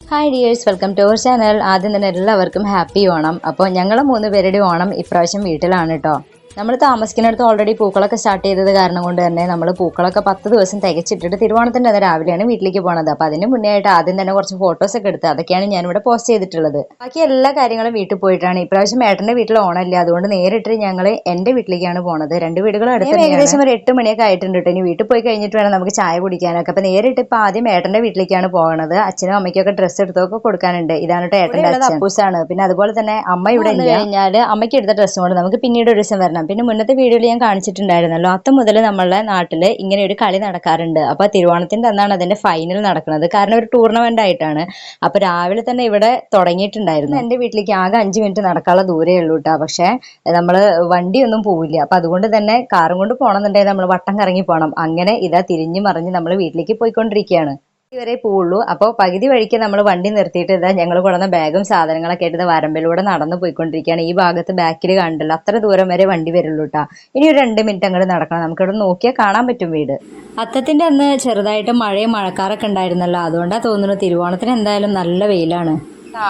Hi dears, welcome to our channel. ആദ്യം തന്നെ എല്ലാവർക്കും ഹാപ്പി ഓണം. അപ്പോൾ ഞങ്ങൾ 3 പേരുടെ ഓണം ഇപ്രാവശ്യം വീട്ടിലാണ് കേട്ടോ. നമ്മൾ താമസിക്കുന്നിടത്ത് ഓൾറെഡി പൂക്കളൊക്കെ സ്റ്റാർട്ട് ചെയ്തത് കാരണം കൊണ്ട് തന്നെ നമ്മൾ പൂക്കളൊക്കെ 10 ദിവസം തികച്ചിട്ടിട്ട് തിരുവോണത്തിൻ്റെ അത് രാവിലെയാണ് വീട്ടിലേക്ക് പോകുന്നത്. അപ്പോൾ അതിന് മുന്നേ ആയിട്ട് ആദ്യം തന്നെ കുറച്ച് ഫോട്ടോസൊക്കെ എടുത്ത് അതൊക്കെയാണ് ഞാനിവിടെ പോസ്റ്റ് ചെയ്തിട്ടുള്ളത്. ബാക്കി എല്ലാ കാര്യങ്ങളും വീട്ടിൽ പോയിട്ടാണ്. ഇപ്രാവശ്യം ഏട്ടൻ്റെ വീട്ടിൽ ഓണമില്ല, അതുകൊണ്ട് നേരിട്ട് ഞങ്ങൾ എൻ്റെ വീട്ടിലേക്കാണ് പോകുന്നത്. 2 വീടുകളും അടുത്ത് ഏകദേശം ഒരു 8 മണിയൊക്കെ ആയിട്ടുണ്ട് കേട്ടോ. ഇനി വീട്ടിൽ പോയി കഴിഞ്ഞിട്ട് വേണം നമുക്ക് ചായ കുടിക്കാനൊക്കെ. അപ്പോൾ നേരിട്ട് ഇപ്പോൾ ആദ്യം ഏട്ടൻ്റെ വീട്ടിലേക്കാണ് പോകുന്നത്. അച്ഛനും അമ്മയ്ക്കൊക്കെ ഡ്രസ്സ് എടുത്തൊക്കെ കൊടുക്കാനുണ്ട്. ഇതാണ് കേട്ടോ ഏട്ടൻ്റെ അപ്പൂസാണ്. പിന്നെ അതുപോലെ തന്നെ അമ്മ ഇവിടെ കഴിഞ്ഞാൽ അമ്മയ്ക്ക് എടുത്ത ഡ്രസ്സും കൊണ്ട് നമുക്ക് പിന്നീട് ഒരു ദിവസം വരണം. പിന്നെ മുന്നത്തെ വീഡിയോയിൽ ഞാൻ കാണിച്ചിട്ടുണ്ടായിരുന്നല്ലോ, അത്തം മുതൽ നമ്മളുടെ നാട്ടിൽ ഇങ്ങനെ ഒരു കളി നടക്കാറുണ്ട്. അപ്പോൾ തിരുവോണത്തിൻ്റെ അന്നാണ് അതിൻ്റെ ഫൈനൽ നടക്കുന്നത്. കാരണം ഒരു ടൂർണമെൻ്റ് ആയിട്ടാണ്. അപ്പോൾ രാവിലെ തന്നെ ഇവിടെ തുടങ്ങിയിട്ടുണ്ടായിരുന്നു. എൻ്റെ വീട്ടിലേക്ക് ആകെ 5 മിനിറ്റ് നടക്കാനുള്ള ദൂരമേ ഉള്ളൂ കേട്ടോ. പക്ഷേ നമ്മൾ വണ്ടിയൊന്നും പോവില്ല. അപ്പോൾ അതുകൊണ്ട് തന്നെ കാറും കൊണ്ട് പോകണമെന്നുണ്ടെങ്കിൽ നമ്മൾ വട്ടം കറങ്ങി പോകണം. അങ്ങനെ ഇതാ തിരിഞ്ഞു മറിഞ്ഞ് നമ്മൾ വീട്ടിലേക്ക് പോയിക്കൊണ്ടിരിക്കുകയാണ്. വരെ പോവുള്ളൂ. അപ്പോൾ പകുതി വഴിക്ക് നമ്മൾ വണ്ടി നിർത്തിയിട്ട് ഇതാ ഞങ്ങൾ കൊണ്ടുവന്ന ബാഗും സാധനങ്ങളൊക്കെ ആയിട്ട് വരമ്പിലൂടെ നടന്ന് പോയിക്കൊണ്ടിരിക്കുകയാണ്. ഈ ഭാഗത്ത് ബാക്കിൽ കണ്ടല്ലോ, അത്ര ദൂരം വരെ വണ്ടി വരുള്ളൂ കേട്ടോ. ഇനി ഒരു 2 മിനിറ്റ് അങ്ങോട്ട് നടക്കണം. നമുക്കിവിടെ നോക്കിയാൽ കാണാൻ പറ്റും വീട്. അത്തത്തിൻ്റെ അന്ന് ചെറുതായിട്ട് മഴയും മഴക്കാറൊക്കെ ഉണ്ടായിരുന്നല്ലോ, അതുകൊണ്ടാണ് തോന്നുന്നു തിരുവോണത്തിന് എന്തായാലും നല്ല വെയിലാണ്.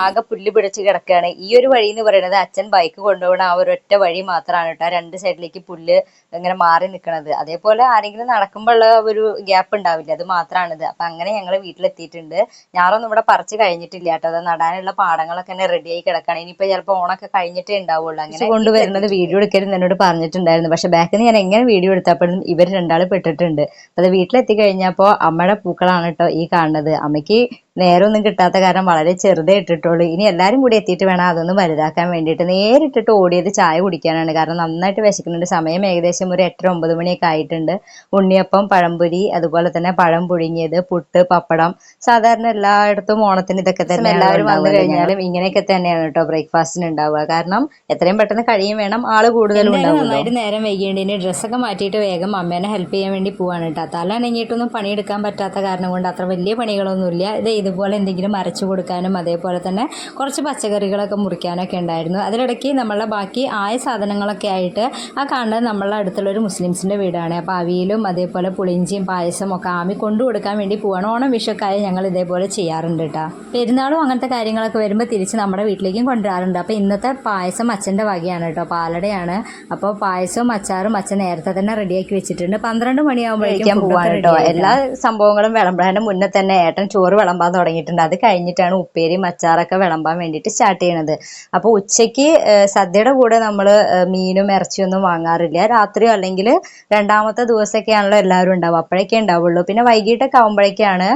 ആകെ പുല്ല് പിടിച്ച് കിടക്കുകയാണ്. ഈ ഒരു വഴി എന്ന് പറയുന്നത് അച്ഛൻ ബൈക്ക് കൊണ്ടുപോകുന്ന ആ ഒരൊറ്റ വഴി മാത്രമാണ് കേട്ടോ. 2 സൈഡിലേക്ക് പുല്ല് ഇങ്ങനെ മാറി നിൽക്കുന്നത്. അതേപോലെ ആരെങ്കിലും നടക്കുമ്പോഴുള്ള ഒരു ഗ്യാപ്പ് ഉണ്ടാവില്ല, അത് മാത്രമാണിത്. അപ്പം അങ്ങനെ ഞങ്ങൾ വീട്ടിലെത്തിയിട്ടുണ്ട്. ഞാറൊന്നും ഇവിടെ പറിച്ച് കഴിഞ്ഞിട്ടില്ല കേട്ടോ. അത് നടാനുള്ള പാടങ്ങളൊക്കെ തന്നെ റെഡിയായി കിടക്കുകയാണ്. ഇനിയിപ്പോൾ ചിലപ്പോൾ ഓണൊക്കെ കഴിഞ്ഞിട്ടേ ഉണ്ടാവുള്ളൂ. അങ്ങനെ കൊണ്ടുവരുന്നത് വീഡിയോ എടുക്കരുത് എന്നോട് പറഞ്ഞിട്ടുണ്ടായിരുന്നു. പക്ഷേ ബാക്കിൽ നിന്ന് ഞാൻ എങ്ങനെ വീഡിയോ എടുത്തപ്പോഴും ഇവർ 2 പെട്ടിട്ടുണ്ട്. അപ്പോൾ അത് വീട്ടിലെത്തി കഴിഞ്ഞപ്പോൾ അമ്മയുടെ പൂക്കളാണ് കേട്ടോ ഈ കാണുന്നത്. അമ്മയ്ക്ക് നേരമൊന്നും കിട്ടാത്ത കാരണം വളരെ ചെറുതേ ഇട്ടിട്ടുള്ളൂ. ഇനി എല്ലാവരും കൂടി എത്തിയിട്ട് വേണം അതൊന്ന് വലുതാക്കാൻ വേണ്ടിയിട്ട്. നേരിട്ടിട്ട് ഓടിയത് ചായ കുടിക്കാനാണ്. കാരണം നന്നായിട്ട് വിശക്കുന്നുണ്ട്. സമയം ഏകദേശം ഒരു 8-9 മണിയൊക്കെ ആയിട്ടുണ്ട്. ഉണ്ണിയപ്പം, പഴംപൊരി, അതുപോലെ തന്നെ പഴം പുഴുങ്ങിയത്, പുട്ട്, പപ്പടം. സാധാരണ എല്ലായിടത്തും ഓണത്തിന് ഇതൊക്കെ തന്നെ. എല്ലാവരും വന്നു കഴിഞ്ഞാലും ഇങ്ങനെയൊക്കെ തന്നെയാണ് കേട്ടോ ബ്രേക്ക്ഫാസ്റ്റിന് ഉണ്ടാവുക. കാരണം എത്രയും പെട്ടെന്ന് കഴിയും വേണം, ആള് കൂടുതലും ഉണ്ടാവും. നന്നായിട്ട് നേരം വൈകിയുണ്ട്. ഇനി ഡ്രസ്സൊക്കെ മാറ്റിയിട്ട് വേഗം അമ്മേനെ ഹെൽപ്പ് ചെയ്യാൻ വേണ്ടി പോവാണ് കേട്ടോ. തല അനങ്ങിയിട്ടൊന്നും പണിയെടുക്കാൻ പറ്റാത്ത കാരണം കൊണ്ട് അത്ര വലിയ പണികളൊന്നുമില്ല. ഇതുപോലെ എന്തെങ്കിലും അരച്ചു കൊടുക്കാനും അതേപോലെ തന്നെ കുറച്ച് പച്ചക്കറികളൊക്കെ മുറിക്കാനൊക്കെ ഉണ്ടായിരുന്നു. അതിലിടയ്ക്ക് നമ്മളുടെ ബാക്കി ആയ സാധനങ്ങളൊക്കെ ആയിട്ട് ആ കാണുന്നത് നമ്മളുടെ അടുത്തുള്ളൊരു മുസ്ലിംസിൻ്റെ വീടാണ്. അപ്പോൾ അവിയലും അതേപോലെ പുളിഞ്ചിയും പായസം ഒക്കെ ആമി കൊണ്ടു കൊടുക്കാൻ വേണ്ടി പോവാണ്. ഓണം വിഷുക്കായി ഞങ്ങൾ ഇതേപോലെ ചെയ്യാറുണ്ട് കേട്ടോ. പെരുന്നാളും അങ്ങനത്തെ കാര്യങ്ങളൊക്കെ വരുമ്പോൾ തിരിച്ച് നമ്മുടെ വീട്ടിലേക്കും കൊണ്ടുവരാറുണ്ട്. അപ്പോൾ ഇന്നത്തെ പായസം അച്ഛൻ്റെ വകയാണ് കേട്ടോ, പാലടയാണ്. അപ്പോൾ പായസവും അച്ചാറും അച്ഛൻ നേരത്തെ തന്നെ റെഡിയാക്കി വെച്ചിട്ടുണ്ട്. 12 മണിയാകുമ്പോഴേക്കും പോകാൻ കേട്ടോ. എല്ലാ സംഭവങ്ങളും വിളമ്പാൻ്റെ മുന്നേ തന്നെ ഏട്ടൻ ചോറ് വിളമ്പാൻ തുടങ്ങിയിട്ടുണ്ട്. അത് കഴിഞ്ഞിട്ടാണ് ഉപ്പേരിയും അച്ചാറൊക്കെ വിളമ്പാൻ വേണ്ടിയിട്ട് സ്റ്റാർട്ട് ചെയ്യണത്. അപ്പോൾ ഉച്ചയ്ക്ക് സദ്യയുടെ കൂടെ നമ്മൾ മീനും ഇറച്ചിയൊന്നും വാങ്ങാറില്ല. രാത്രിയോ അല്ലെങ്കിൽ 2ാമത്തെ ദിവസമൊക്കെയാണല്ലോ എല്ലാവരും ഉണ്ടാവും, അപ്പോഴേക്കേ ഉണ്ടാവുള്ളൂ. പിന്നെ വൈകിട്ടൊക്കെ ആകുമ്പോഴേക്കാണ്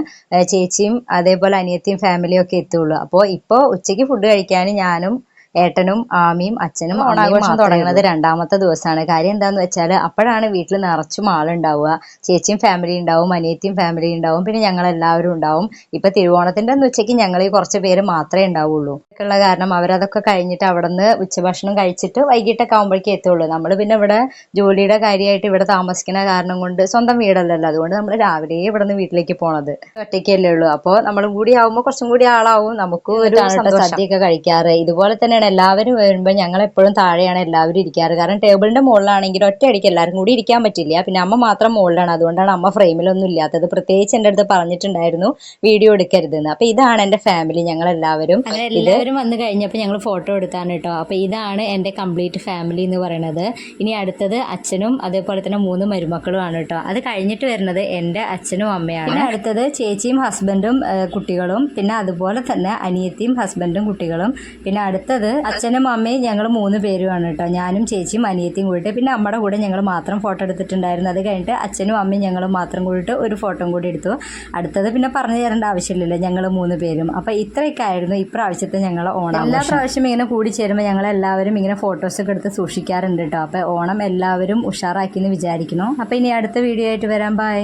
ചേച്ചിയും അതേപോലെ അനിയത്തിയും ഫാമിലിയും ഒക്കെ എത്തുള്ളൂ. അപ്പോൾ ഇപ്പോൾ ഉച്ചയ്ക്ക് ഫുഡ് കഴിക്കാൻ ഞാനും ഏട്ടനും ആമിയും അച്ഛനും ഓണാഘോഷം തുടങ്ങുന്നത് 2ാമത്തെ ദിവസമാണ്. കാര്യം എന്താണെന്ന് വെച്ചാൽ അപ്പോഴാണ് വീട്ടിൽ നിറച്ചും ആളുണ്ടാവുക. ചേച്ചിയും ഫാമിലി ഉണ്ടാവും, അനിയത്തിയും ഫാമിലി ഉണ്ടാവും, പിന്നെ ഞങ്ങളെല്ലാവരും ഉണ്ടാവും. ഇപ്പം തിരുവോണത്തിൻ്റെ അന്ന് ഉച്ചയ്ക്ക് ഞങ്ങൾ ഈ കുറച്ച് പേര് മാത്രമേ ഉണ്ടാവുള്ളൂ. ഉള്ള കാരണം അവരതൊക്കെ കഴിഞ്ഞിട്ട് അവിടെ നിന്ന് ഉച്ചഭക്ഷണം കഴിച്ചിട്ട് വൈകിട്ടൊക്കെ ആകുമ്പോഴേക്കേ എത്തുള്ളൂ. നമ്മൾ പിന്നെ ഇവിടെ ജോലിയുടെ കാര്യമായിട്ട് ഇവിടെ താമസിക്കുന്ന കാരണം കൊണ്ട് സ്വന്തം വീടല്ലല്ലോ, അതുകൊണ്ട് നമ്മൾ രാവിലെ ഇവിടെ നിന്ന് വീട്ടിലേക്ക് പോണത്. ഒറ്റയ്ക്കല്ലേ ഉള്ളൂ. അപ്പോൾ നമ്മളും കൂടി ആവുമ്പോൾ കുറച്ചും കൂടി ആളാവും. നമുക്ക് ഒരു സദ്യയൊക്കെ കഴിക്കാറ്. ഇതുപോലെ തന്നെ എല്ലാവരും വരുമ്പോൾ ഞങ്ങൾ എപ്പോഴും താഴെയാണ് എല്ലാവരും ഇരിക്കാറ്. കാരണം ടേബിളിന്റെ മുകളിലാണെങ്കിൽ ഒറ്റയടിക്ക് എല്ലാവരും കൂടി ഇരിക്കാൻ പറ്റില്ല. പിന്നെ അമ്മ മാത്രം മുകളിലാണ്, അതുകൊണ്ടാണ് അമ്മ ഫ്രെയിമിലൊന്നും ഇല്ലാത്തത്. പ്രത്യേകിച്ച് എൻ്റെ അടുത്ത് പറഞ്ഞിട്ടുണ്ടായിരുന്നു വീഡിയോ എടുക്കരുതെന്ന്. അപ്പോൾ ഇതാണ് എൻ്റെ ഫാമിലി, ഞങ്ങളെല്ലാവരും. എല്ലാവരും വന്നു കഴിഞ്ഞപ്പോൾ ഞങ്ങൾ ഫോട്ടോ എടുത്താണ് കേട്ടോ. അപ്പോൾ ഇതാണ് എൻ്റെ കംപ്ലീറ്റ് ഫാമിലി എന്ന് പറയുന്നത്. ഇനി അടുത്തത് അച്ഛനും അതേപോലെ തന്നെ 3 മരുമക്കളുമാണ് കേട്ടോ. അത് കഴിഞ്ഞിട്ട് വരുന്നത് എൻ്റെ അച്ഛനും അമ്മയാണ്. പിന്നെ അടുത്തത് ചേച്ചിയും ഹസ്ബൻഡും കുട്ടികളും, പിന്നെ അതുപോലെ തന്നെ അനിയത്തിയും ഹസ്ബൻഡും കുട്ടികളും. പിന്നെ അടുത്തത് അച്ഛനും അമ്മയും ഞങ്ങൾ 3 പേരുമാണ് കേട്ടോ. ഞാനും ചേച്ചിയും അനിയത്തിയും കൂടിയിട്ട്, പിന്നെ അമ്മയുടെ കൂടെ ഞങ്ങൾ മാത്രം ഫോട്ടോ എടുത്തിട്ടുണ്ടായിരുന്നു. അത് കഴിഞ്ഞിട്ട് അച്ഛനും അമ്മയും ഞങ്ങളും മാത്രം കൂടിയിട്ട് ഒരു ഫോട്ടോ കൂടി എടുത്തു. അടുത്തത് പിന്നെ പറഞ്ഞു തരേണ്ട ആവശ്യമില്ലല്ലോ, ഞങ്ങൾ 3 പേരും. അപ്പോൾ ഇത്രയൊക്കെ ആയിരുന്നു ഇപ്രാവശ്യത്തെ ഞങ്ങൾ ഓണം. എല്ലാ പ്രാവശ്യം ഇങ്ങനെ കൂടി ചേരുമ്പോൾ ഞങ്ങളെല്ലാവരും ഇങ്ങനെ ഫോട്ടോസൊക്കെ എടുത്ത് സൂക്ഷിക്കാറുണ്ട് കേട്ടോ. അപ്പോൾ ഓണം എല്ലാവരും ഉഷാറാക്കി എന്ന് വിചാരിക്കുന്നു. അപ്പോൾ ഇനി അടുത്ത വീഡിയോ ആയിട്ട് വരാം. ബൈ.